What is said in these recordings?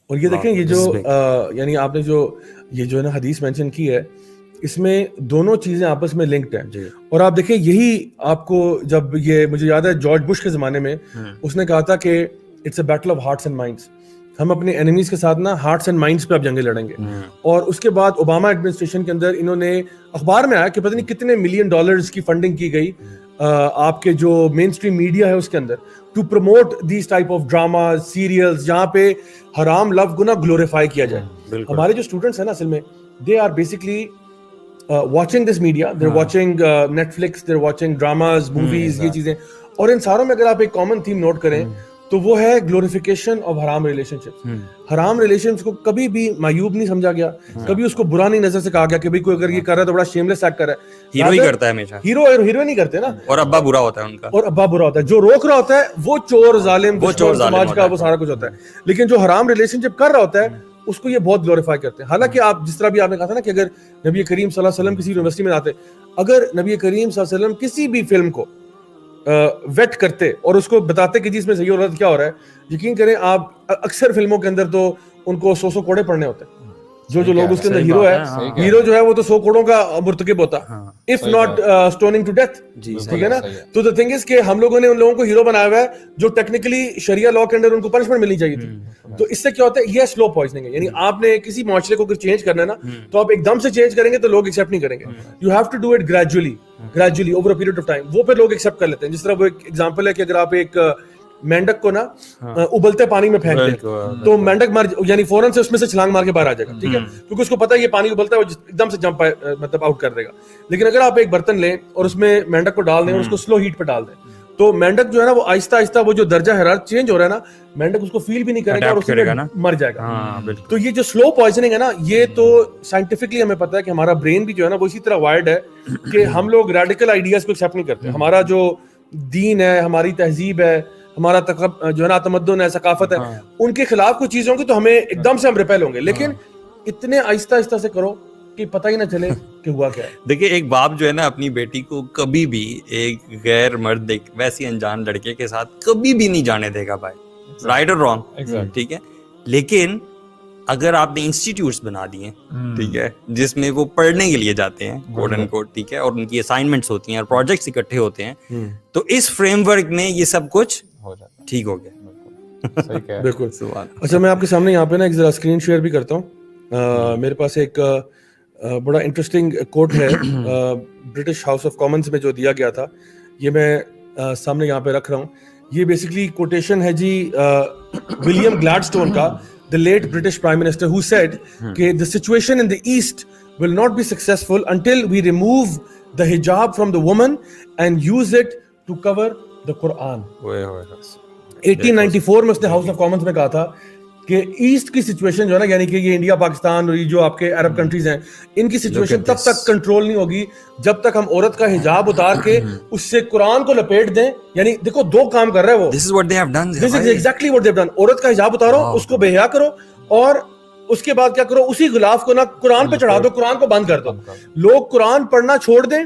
اور یہ دیکھیں یہ جو یعنی آپ نے جو ہے نا حدیث مینشن کی ہے, اس میں دونوں چیزیں آپس میں لنکڈ ہیں. اور آپ دیکھیں یہی آپ کو جب یہ مجھے یاد ہے جارج بش کے زمانے میں اس نے کہا تھا کہ it's a battle of hearts and minds, ہم اپنے اینیمیز کے ساتھ نا ہارٹس اینڈ مائنڈس پہ اب جنگیں لڑیں گے. اور اس کے بعد اوباما ایڈمنسٹریشن کے اندر انہوں نے اخبار میں آیا کہ پتہ نہیں کتنے ملین ڈالرز کی فنڈنگ کی گئی آپ کے جو مین اسٹریم میڈیا ہے اس کے اندر to promote these type of drama serials جہاں پہ حرام لو کو نا گلوریفائی کیا جائے. ہمارے جو اسٹوڈنٹس ہیں نا اصل میں they are basically watching this media, they're watching Netflix, they're watching dramas, movies, یہ چیزیں. اور ان ساروں میں اگر آپ ایک کامن تھیم نوٹ کریں تو وہ ہے گلوریفیکیشن آف حرام ریلیشن شپس. حرام ریلیشنس کو کبھی بھی معیوب نہیں سمجھا گیا, کبھی اس کو برا نہیں نظر سے کہا گیا کہ بھئی کوئی اگر یہ کر رہا ہے تو بڑا شیملیس ایکٹ کر رہا ہے. ہیرو ہی کرتا ہے ہمیشہ, ہیرو اور ہیروئن نہیں کرتے نا, اور ابا برا ہوتا ہے ان کا, اور ابا برا ہوتا ہے. جو روک رہا ہوتا ہے وہ چور ظالم سماج کا وہ سارا کچھ ہوتا ہے. لیکن جو حرام ریلیشن شپ کر رہا ہوتا ہے اس کو یہ بہت گلوریفائی کرتے ہیں. حالانکہ آپ جس طرح بھی آپ نے کہا تھا نا کہ اگر نبی کریم صلی اللہ علیہ وسلم کسی یونیورسٹی میں آتے, اگر نبی کریم صلی اللہ علیہ وسلم کسی بھی فلم کو ویٹ کرتے اور اس کو بتاتے کہ جی اس میں صحیح اور غلط کیا ہو رہا ہے, یقین کریں آپ اکثر فلموں کے اندر تو ان کو 100 کوڑے پڑھنے ہوتے ہیں. جو لوگ اس کے اندر ہیرو ہے, ہیرو جو ہے وہ تو 100 کوڑوں کا مرتکب ہوتا if not stoning to death. ٹھیک ہے نا. تو the thing is کہ ہم لوگوں نے ان لوگوں کو ہیرو بنایا ہوا ہے جو ٹیکنیکلی شریعہ لا کے اندر ان کو پنشمنٹ ملنی چاہیے تھی. تو اس سے کیا ہوتا ہے, یہ سلو پوائزننگ ہے. یعنی آپ نے کسی معاشرے کو اگر چینج کرنا ہے نا تو آپ ایک دم سے چینج کریں گے تو لوگ ایکسیپٹ نہیں کریں گے. You have to do it gradually over a period of time, وہ پھر لوگ ایکسیپٹ کر لیتے ہیں. جس طرح وہ ایک ایگزامپل ہے کہ اگر آپ ایک مینڈک کو نا ابلتے پانی میں پھینک دیں تو مینڈک مر یعنی فوراً سے اس میں سے چھلانگ مار کے باہر آ جائے گا. ٹھیک ہے, کیونکہ اس کو پتا ہے یہ پانی ابلتا ہے, وہ ایک دم سے جمپ مطلب آؤٹ کر دے گا. لیکن اگر آپ ایک برتن لیں اور اس میں مینڈک کو ڈال دیں اور اس کو سلو ہیٹ پہ ڈال دیں تو مینڈک جو ہے نا وہ آہستہ آہستہ وہ جو درجہ حرارت چینج ہو رہا ہے نا, مینڈک اس کو فیل بھی نہیں کرے گا اور اس میں مر جائے گا. تو یہ جو سلو پوائزننگ ہے نا, یہ تو سائنٹیفکلی ہمیں پتا ہے کہ ہمارا برین بھی جو ہے نا وہ اسی طرح وائرڈ ہے کہ ہم لوگ ریڈیکل آئیڈیاز کو ایکسیپٹ نہیں کرتے. ہمارا جو دین ہے, ہماری تہذیب ہے, ہمارا جو ہے نا تمدن ہے, ثقافت ہے, ان کے خلاف کچھ چیزیں ہوں گی تو ہمیں ایک دم سے ہم ریپیل ہوں گے. لیکن اتنے آہستہ آہستہ سے کرو کہ پتہ ہی نہ چلے کہ ہوا کیا ہے. دیکھیں ایک باپ جو ہے نا اپنی بیٹی کو کبھی بھی ایک غیر مرد ویسی انجان لڑکے کے ساتھ کبھی بھی نہیں جانے دے گا بھائی, رائٹ اور رانگ. ٹھیک ہے, لیکن اگر آپ نے انسٹیٹیوٹس بنا دیے, ٹھیک ہے, جس میں وہ پڑھنے کے لیے جاتے ہیں کوٹ اینڈ کوٹ, ٹھیک ہے, اور ان کی اسائنمنٹس ہوتی ہیں اور پروجیکٹس اکٹھے ہوتے ہیں, تو اس فریم ورک میں یہ سب کچھ ٹھیک ہو گیا. بالکل. اچھا میں آپ کے سامنے یہاں پہ نا ایک ذرا اسکرین شیئر بھی کرتا ہوں. میرے پاس ایک بڑا انٹرسٹنگ کوٹ ہے برٹش ہاؤس آف کامنز میں جو دیا گیا تھا, یہ میں سامنے یہاں پہ رکھ رہا ہوں. یہ بیسکلی کوٹیشن ہے جی ولیم گلیڈسٹون کا, the late British Prime Minister, who said کہ the situation in the East will not be successful until we remove the hijab from the woman and use it to cover the Quran. 1894 میں اس نے house of Commons میں کہا تھا کہ asset کی situation جو ہے نا, یعنی کہ یہ انڈیا پاکستان اور یہ جو آپ کے عرب کنٹریز ہیں, ان کی سچویشن تب تک کنٹرول نہیں ہوگی جب تک ہم عورت کا حجاب اتار کے اس سے قرآن کو لپیٹ دیں. یعنی دیکھو دو کام کر رہا ہے وہ. This is what they have done. This is exactly what they have done. عورت کا حجاب اتارو, اس کو بے حیا کرو, اور اس کے بعد کیا کرو, اسی غلاف کو نا قرآن پہ چڑھا دو, قرآن کو بند کر دو. لوگ قرآن پڑھنا چھوڑ دیں,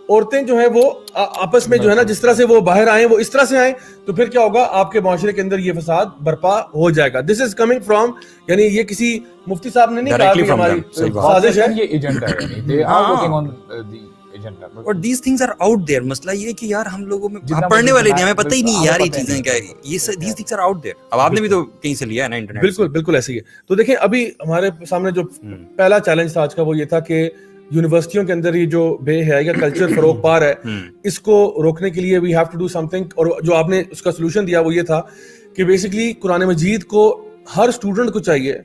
عورتیں جو ہیں وہ آپس میں جو ہے نا جس طرح سے وہ باہر آئیں وہ اس طرح سے آئیں, تو پھر کیا ہوگا, آپ کے معاشرے کے اندر یہ فساد برپا ہو جائے گا. دس از کمنگ فرام, یعنی یہ کسی مفتی صاحب نے نہیں کہا کہ ہماری سازش ہے, یہ ایجنڈا ہے. یعنی they are working on the agenda. اور these things are out there. مسئلہ یہ ہے کہ یار ہم لوگوں میں پڑھنے والے نہیں, ہمیں پتہ ہی نہیں یار یہ چیزیں کیا ہے, یہ these things are out there. اب آپ نے بھی تو کہیں سے لیا ہے نا انٹرنیٹ. بالکل بالکل ایسے ہی ہے. تو دیکھیں ابھی ہمارے سامنے جو پہلا چیلنج تھا آج کا وہ یہ تھا کہ یونیورسٹیوں کے اندر یہ جو بے حیائی کا کلچر فروغ پا رہا ہے, اس کو روکنے کے لیے we have to do something. اور جو آپ نے اس کا سولوشن دیا وہ یہ تھا کہ بیسکلی قرآن مجید کو ہر اسٹوڈنٹ کو چاہیے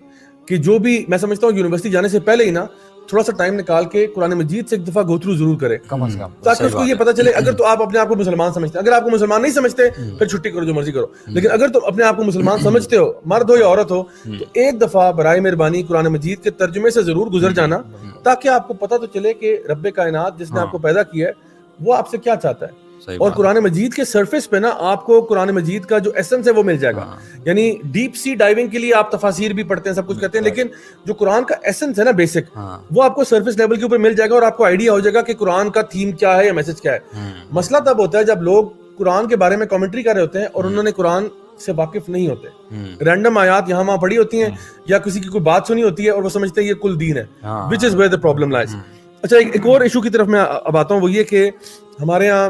کہ جو بھی, میں سمجھتا ہوں یونیورسٹی جانے سے پہلے ہی نا تھوڑا سا ٹائم نکال کے قرآن مجید سے ایک دفعہ گو تھرو ضرور کرے, تاکہ اس کو یہ پتہ چلے. اگر تو آپ اپنے آپ کو مسلمان سمجھتے ہیں, اگر آپ کو مسلمان نہیں سمجھتے پھر چھٹی کرو, جو مرضی کرو, لیکن اگر تو اپنے آپ کو مسلمان سمجھتے ہو, مرد ہو یا عورت ہو, تو ایک دفعہ برائے مہربانی قرآن مجید کے ترجمے سے ضرور گزر جانا, تاکہ آپ کو پتہ تو چلے کہ رب کائنات جس نے آپ کو پیدا کیا ہے وہ آپ سے کیا چاہتا ہے. اور قرآن مجید کے سرفیس پہ نا آپ کو قرآن مجید کا جو ایسنس ہے وہ مل جائے گا. یعنی ڈیپ سی ڈائیونگ کے لیے آپ تفاسیر بھی پڑھتے ہیں, سب کچھ کرتے ہیں, لیکن جو قرآن کا ایسنس ہے نا بیسک, وہ آپ کو سرفیس لیول کے اوپر مل جائے گا, اور آپ کو آئیڈیا ہو جائے گا کہ قرآن کا تھیم کیا ہے یا میسج کیا ہے. مسئلہ تب ہوتا ہے جب لوگ قرآن کے بارے میں کامنٹری کر رہے ہوتے ہیں اور انہوں نے قرآن سے واقف نہیں ہوتے. رینڈم آیات یہاں وہاں پڑھی ہوتی ہیں یا کسی کی کوئی بات سنی ہوتی ہے اور وہ سمجھتے ہیں یہ کل دین ہے, which is where the problem lies. اچھا ایک اور ایشو کی طرف میں اب آتا ہوں, وہ یہ کہ ہمارے یہاں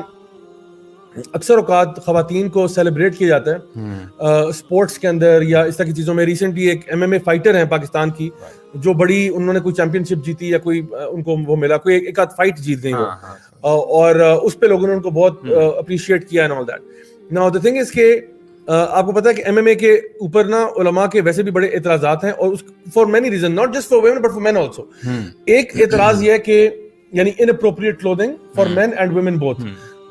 اکثر اوقات خواتین کو سیلیبریٹ کیا جاتا ہے اسپورٹس کے اندر یا اس طرح کی چیزوں میں. ریسنٹلی ایک MMA فائٹر ہیں پاکستان کی جو بڑی, انہوں نے کوئی چیمپئن شپ جیتی یا کوئی ان کو وہ ملا, کوئی ایک آدھ فائٹ جیت گئی وہ, اور اس پہ لوگوں نے ان کو بہت اپریشیٹ کیا and all that. Now the thing is کہ آپ کو پتا ہے کہ MMA کے اوپر نا علماء کے ویسے بھی بڑے اعتراضات ہیں, اور for many reason, not just for women but for men also. ایک اعتراض یہ ہے کہ یعنی inappropriate clothing for men and women both.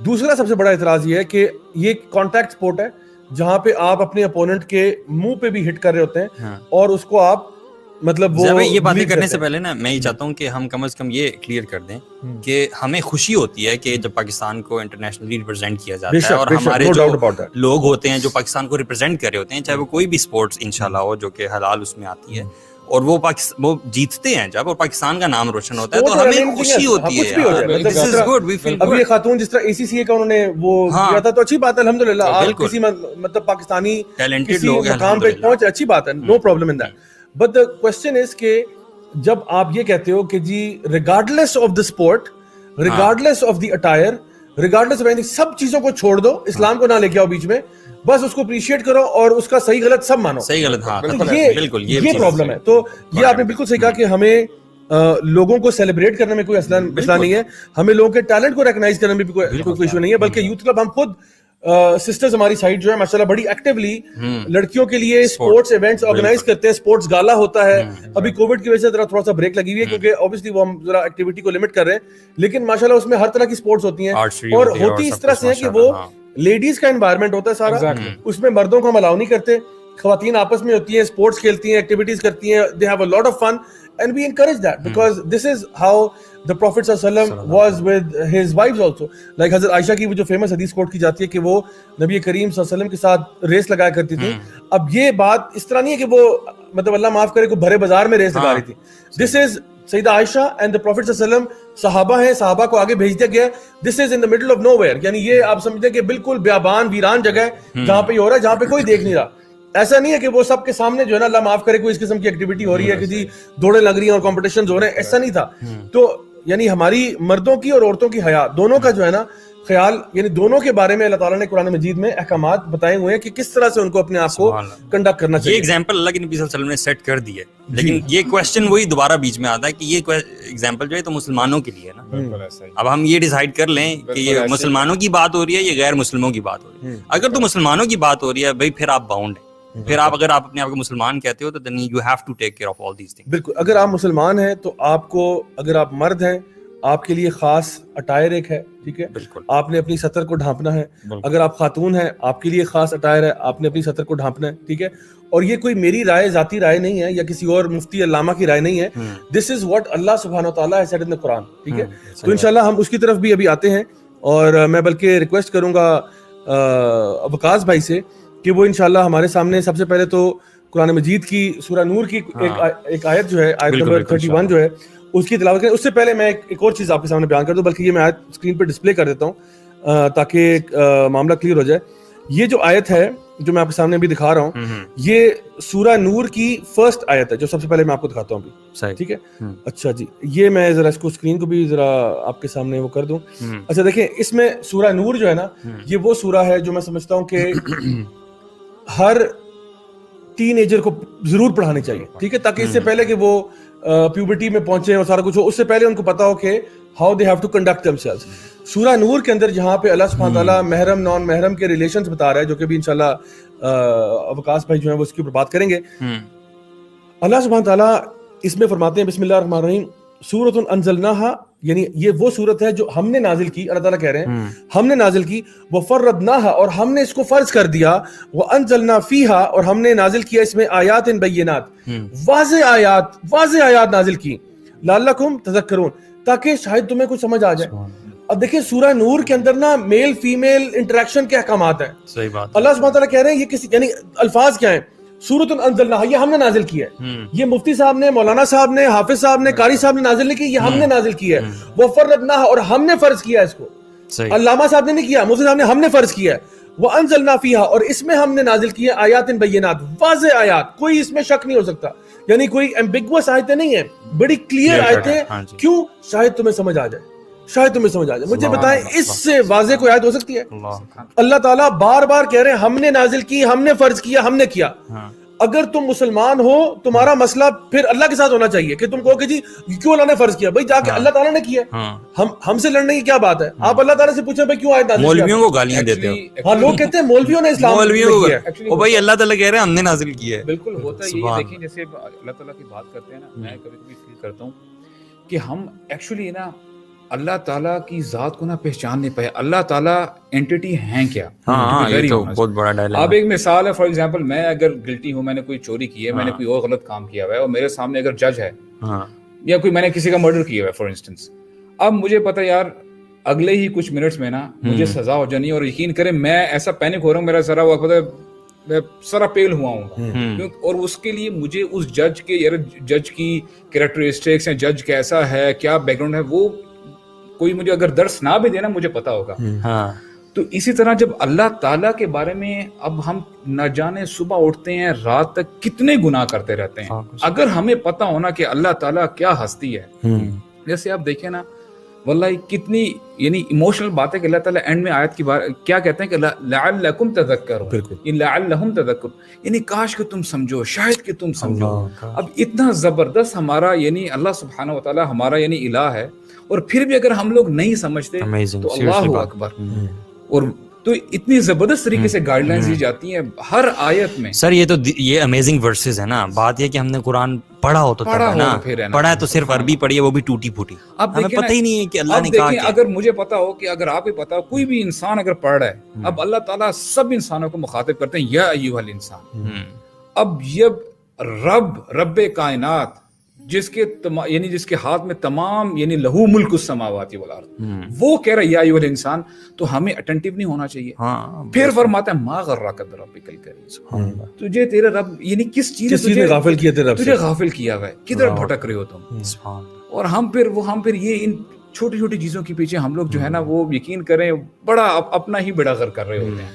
دوسرا سب سے بڑا اعتراض یہ ہے کہ یہ کانٹیکٹ سپورٹ ہے جہاں پہ آپ اپنے اپوننٹ کے منہ پہ بھی ہٹ کر رہے ہوتے ہیں اور اس کو آپ مطلب وہ یہ باتیں کرنے سے پہلے نا میں یہ چاہتا ہوں کہ ہم کم از کم یہ کلیئر کر دیں کہ ہمیں خوشی ہوتی ہے کہ جب پاکستان کو انٹرنیشنلی ریپرزینٹ کیا جاتا ہے, اور ہمارے جو لوگ ہوتے ہیں جو پاکستان کو ریپرزینٹ کر رہے ہوتے ہیں, چاہے وہ کوئی بھی اسپورٹس انشاءاللہ ہو جو کہ حلال اس میں آتی ہے, اور وہ جیتتے ہیں جب اور پاکستان کا نام روشن ہوتا ہے, تو ہمیں خوشی ہوتی ہے. اب یہ خاتون جس طرح ACCA کا انہوں نے وہ کیا تھا تو اچھی بات ہے, الحمدللہ آپ کسی مطلب پاکستانی ٹیلنٹڈ لوگ مقام پہ پہنچے, اچھی بات ہے, no problem in that. But the question is کہ جب آپ یہ کہتے ہو کہ جی regardless of the sport, regardless of the attire, regardless of anything, سب چیزوں کو چھوڑ دو, اسلام کو نہ لے کے آؤ بیچ میں, بس اس کو اپریشیٹ کرو اور اس کا صحیح غلط سب مانو. صحیح غلط, ہاں بالکل یہ پرابلم ہے. تو یہ آپ نے بالکل صحیح کہا کہ ہمیں لوگوں کو سیلیبریٹ کرنے میں کوئی مسئلہ نہیں ہے, ہمیں لوگوں کے ٹیلنٹ کو ریکگنائز کرنے میں بھی کوئی ایشو نہیں ہے, بلکہ یوتھ کلب ہم خود سسٹرز ہماری سائٹ جو ہے ماشاءاللہ بڑی ایکٹیولی لڑکیوں کے لیے اسپورٹس ایونٹس آرگنائز کرتے ہیں. اسپورٹس گالا ہوتا ہے, ابھی کووڈ کی وجہ سے تھوڑا سا بریک لگی ہوئی ہے کیونکہ obviously وہ ہم ذرا ایکٹیویٹی کو لمٹ کر رہے ہیں, لیکن ماشاءاللہ اس میں ہر طرح کی اسپورٹس ہوتی ہیں, اور ہوتی اس طرح سے ہے کہ وہ لیڈیز کا انوائرمنٹ ہوتا ہے سارا, اس میں مردوں کو ہم الاؤ نہیں کرتے, خواتین آپس میں ہوتی ہیں, اسپورٹس کھیلتی ہیں, ایکٹیویٹیز کرتی ہیں, they have a lot of fun and we encourage that because this is how the Prophet ﷺ was with his wives also. Like حضرت عائشہ کی وہ جو فیمس حدیث کوٹ کی جاتی ہے کہ وہ نبی کریم صلی اللہ علیہ وسلم کے ساتھ ریس لگایا کرتی تھی. اب یہ بات اس طرح نہیں ہے کہ وہ مطلب اللہ معاف کرے کو بھرے بازار میں ریس لگا رہی تھی. This is Syeda Aisha and the Prophet صلی اللہ علیہ وسلم, صحابہ ہیں, صحابہ کو آگے بھیج دیا گیا. This is in the middle of nowhere, یعنی یہ آپ سمجھتے ہیں کہ بالکل بیابان ویران جگہ ہے جہاں پہ یہ ہو رہا ہے, جہاں پہ کوئی دیکھ نہیں رہا. ایسا نہیں ہے کہ وہ سب کے سامنے جو ہے نا اللہ معاف کرے کوئی اس قسم کی ایکٹیویٹی ہو رہی ہے کہ جی دوڑیں لگ رہی ہیں اور کمپٹیشنز ہو رہے ہیں, ایسا نہیں تھا. تو یعنی ہماری مردوں کی اور عورتوں کی حیا دونوں کا جو ہے نا خیال, یعنی دونوں کے بارے میں اللہ تعالیٰ نے قرآن مجید میں احکامات بتائے ہوئے ہیں کہ کس طرح سے ان کو اپنے آپ کو کنڈکٹ کرنا چاہیے. یہ ایگزامپل اللہ کے نبی صلی اللہ علیہ وسلم نے سیٹ کر دی ہے, لیکن یہ کوسچن وہی دوبارہ بیچ میں آتا ہے کہ یہ ایگزامپل جو ہے تو مسلمانوں کے لیے نا. اب ہم یہ ڈیسائیڈ کر لیں کہ یہ مسلمانوں کی بات ہو رہی ہے یا غیر مسلموں کی بات ہو رہی ہے. اگر تو مسلمانوں کی بات ہو رہی ہے بھائی پھر آپ باؤنڈ ہیں, پھر آپ اگر آپ اپنے آپ کو مسلمان کہتے ہو تو then you have to take care of all these things. بالکل, اگر آپ مسلمان ہیں تو آپ کو, اگر آپ مرد ہیں آپ کے لیے خاص اٹائر ایک ہے, ٹھیک ہے, آپ نے اپنی سطر کو ڈھانپنا ہے. اگر آپ خاتون ہیں آپ کے لیے خاص اٹائر ہے, آپ نے اپنی سطر کو ڈھانپنا ہے, ٹھیک ہے. اور یہ کوئی میری رائے, ذاتی رائے نہیں ہے یا کسی اور مفتی علامہ کی رائے نہیں ہے. دس از واٹ اللہ سبحانہ وتعالیٰ has said in the قرآن, ٹھیک ہے. تو انشاءاللہ ہم اس کی طرف بھی ابھی آتے ہیں, اور میں بلکہ ریکویسٹ کروں گا وقاص بھائی سے کہ وہ انشاءاللہ ہمارے سامنے سب سے پہلے تو قرآن مجید کی سورہ نور کی ایک آیت جو ہے, آیت نمبر 31 جو ہے, اس کی تلاوت کریں. اس سے پہلے میں ایک اور چیز آپ کے سامنے بیان کر دوں, بلکہ یہ میں آیت اسکرین پہ ڈسپلے کر دیتا ہوں تاکہ معاملہ کلیئر ہو جائے. یہ جو آیت ہے جو میں آپ کے سامنے ابھی دکھا رہا ہوں, یہ سورہ نور کی فرسٹ آیت ہے جو سب سے پہلے میں آپ کو دکھاتا ہوں ابھی, ٹھیک ہے. اچھا جی, یہ میں ذرا اس کو اسکرین کو بھی ذرا آپ کے سامنے وہ کر دوں. اچھا دیکھیں, اس میں سورہ نور جو ہے نا, یہ وہ سورہ ہے جو میں سمجھتا ہوں کہ ہر ٹین ایجر کو ضرور پڑھانی چاہیے, ٹھیک ہے, تاکہ اس سے پہلے کہ وہ پیوبرٹی میں پہنچے اور سارا کچھ ہو, اس سے پہلے ان کو پتا ہو کہ how they have to conduct themselves. Surah نور کے اندر جہاں پہ اللہ سبحانہ تعالیٰ محرم نان محرم کے ریلیشنز بتا رہا ہے, جو کہ بھی انشاءاللہ وقاص بھائی جو ہیں وہ اس کے اوپر بات کریں گے. اللہ سبحانہ تعالیٰ اس میں فرماتے ہیں بسم اللہ الرحمن الرحیم, سورۃ انزلناہا, یعنی یہ وہ سورت ہے جو ہم نے نازل کی. اللہ تعالیٰ کہہ رہے ہیں ہم نے نازل کی, وفرضناہا, اور ہم نے اس کو فرض کر دیا, وانزلنا فیہا, اور ہم نے نازل کیا اس میں آیات بینات, واضح آیات نازل کی, لعلکم تذکرون, تاکہ شاید تمہیں کچھ سمجھ آ جائے. اب دیکھیں سورہ نور کے اندر نا میل فیمیل انٹریکشن کے احکامات ہیں. صحیح بات. اللہ سبحانہ تعالیٰ کہہ رہے ہیں یہ کسی, یعنی الفاظ کیا ہیں, سورۃ انزلناہا, یہ ہم نے نازل کی ہے. یہ مفتی صاحب نے, مولانا صاحب نے, حافظ صاحب نے, قاری صاحب نے نازل نہیں کی, یہ ہم نے نازل کی ہے. وفرضناہا, اور ہم نے فرض کیا اس کو. علامہ صاحب نے نہیں کیا, مفتی صاحب نے, ہم نے فرض کیا ہے. وَأَنزَلْنَا فِيهَا, اور اس میں ہم نے نازل کی ہے آیات بینات, واضح آیات, کوئی اس میں شک نہیں ہو سکتا, یعنی کوئی ایمبیگوس آیتیں نہیں ہیں, بڑی کلیئر آیتیں. کیوں؟ شاید تمہیں سمجھ آ جائے, شاید تمہیں سمجھ آ جائے. مجھے بتائیں اس سے واضح کوئی آیت ہو سکتی ہے؟ اللہ تعالیٰ بار بار کہہ رہے ہیں ہم نے نازل کی, ہم نے فرض کیا, ہم نے کیا. اگر تم مسلمان ہو تمہارا مسئلہ پھر اللہ کے ساتھ ہونا چاہیے کہ تم کہو کہ جی کیوں اللہ نے فرض کیا, بھائی جا کے اللہ تعالیٰ نے کیا, ہم سے لڑنے کی کیا بات ہے؟ آپ اللہ تعالیٰ سے پوچھیں بھائی کیوں آیت نازل کیا. مولویوں کو گالیاں دیتے ہو. ہاں, لوگ کہتے ہیں مولویوں نے اسلام کیا ہے, او بھائی اللہ تعالیٰ کہہ رہے ہیں ہم نے نازل کیا ہے. بالکل ہوتا ہے یہ. دیکھیں جیسے اللہ تعالیٰ کی بات کرتے ہیں نا, میں کبھی کبھی فیل کرتا ہوں کہ ہم ایکچولی نا اللہ تعالیٰ کی ذات کو نا پہچان نہیں پائے. اللہ تعالیٰ اینٹی ہیں کیا؟ ہاں یہ تو بہت بڑا ڈائلاگ. اب ایک مثال ہے, فار ایگزامپل میں اگر گلٹی ہوں, میں نے کوئی چوری کی ہے, میں نے کوئی اور غلط کام کیا ہوا ہے, اور میرے سامنے اگر جج ہے یا کوئی میں نے کسی کا مرڈر کیا ہوا ہے فار انسٹنس, اب مجھے پتا یار اگلے ہی کچھ منٹس میں نا مجھے سزا ہو جانی ہے, اور یقین کریں میں ایسا پینک ہو رہا ہوں, میرا ذرا وہ پتا میں سارا پیل ہوا ہوں, اور اس کے لیے مجھے اس جج کے یار جج کی کریکٹرسٹکس ہیں, جج کیسا ہے, کیا بیک گراؤنڈ ہے, وہ کوئی مجھے اگر درس نہ بھی دینا مجھے پتا ہوگا. تو اسی طرح جب اللہ تعالیٰ کے بارے میں اب ہم نہ جانے صبح اٹھتے ہیں رات تک کتنے گناہ کرتے رہتے ہیں, اگر ہمیں پتا ہونا کہ اللہ تعالیٰ کیا ہستی ہے. جیسے آپ دیکھیں نا واللہ کتنی یعنی ایموشنل بات ہے کہ اللہ تعالیٰ اینڈ میں آیت کی بات کیا کہتے ہیں کہ لعلکم تذکرون, لعلہم تذکرون, یعنی کاش کہ تم سمجھو, شاید کہ تم سمجھو. اب اتنا زبردست ہمارا یعنی اللہ سبحانہ و تعالیٰ ہمارا یعنی الہ ہے, اور پھر بھی اگر ہم لوگ نہیں سمجھتے تو اللہ اکبر. اور تو اتنی زبردست طریقے سے گائیڈ لائنز دی جاتی ہیں ہر آیت میں. سر یہ تو یہ امیزنگ ورسز ہے نا. بات یہ کہ ہم نے قرآن پڑھا ہو تو پڑھا ہے تو صرف عربی پڑھی ہے, وہ بھی ٹوٹی پھوٹی. اب ہمیں پتہ ہی نہیں ہے کہ اللہ نے کہا کیا. اگر مجھے پتا ہو کہ اگر آپ کو پتا ہو کوئی بھی انسان اگر پڑھ رہا ہے, اب اللہ تعالیٰ سب انسانوں کو مخاطب کرتے ہیں یا ایھا الانسان. اب یہ رب کائنات جس کے یعنی جس کے ہاتھ میں تمام یعنی لہو ملک السماوات والارض, وہ کہہ رہا ہے یا ایھا الانسان, تو ہمیں اٹینٹیو نہیں ہونا چاہیے. پھر فرماتا ہے ما غرک بربک الکریم, تجھے تیرا رب یعنی کس چیز نے غافل کیا, تجھے غافل کیا ہوا ہے, کدھر بھٹک رہے ہو تم. اور ہم پھر یہ ان چھوٹی چھوٹی چیزوں کے پیچھے ہم لوگ جو ہے نا وہ یقین کریں بڑا اپنا ہی بڑا غر کر رہے ہوتے ہیں.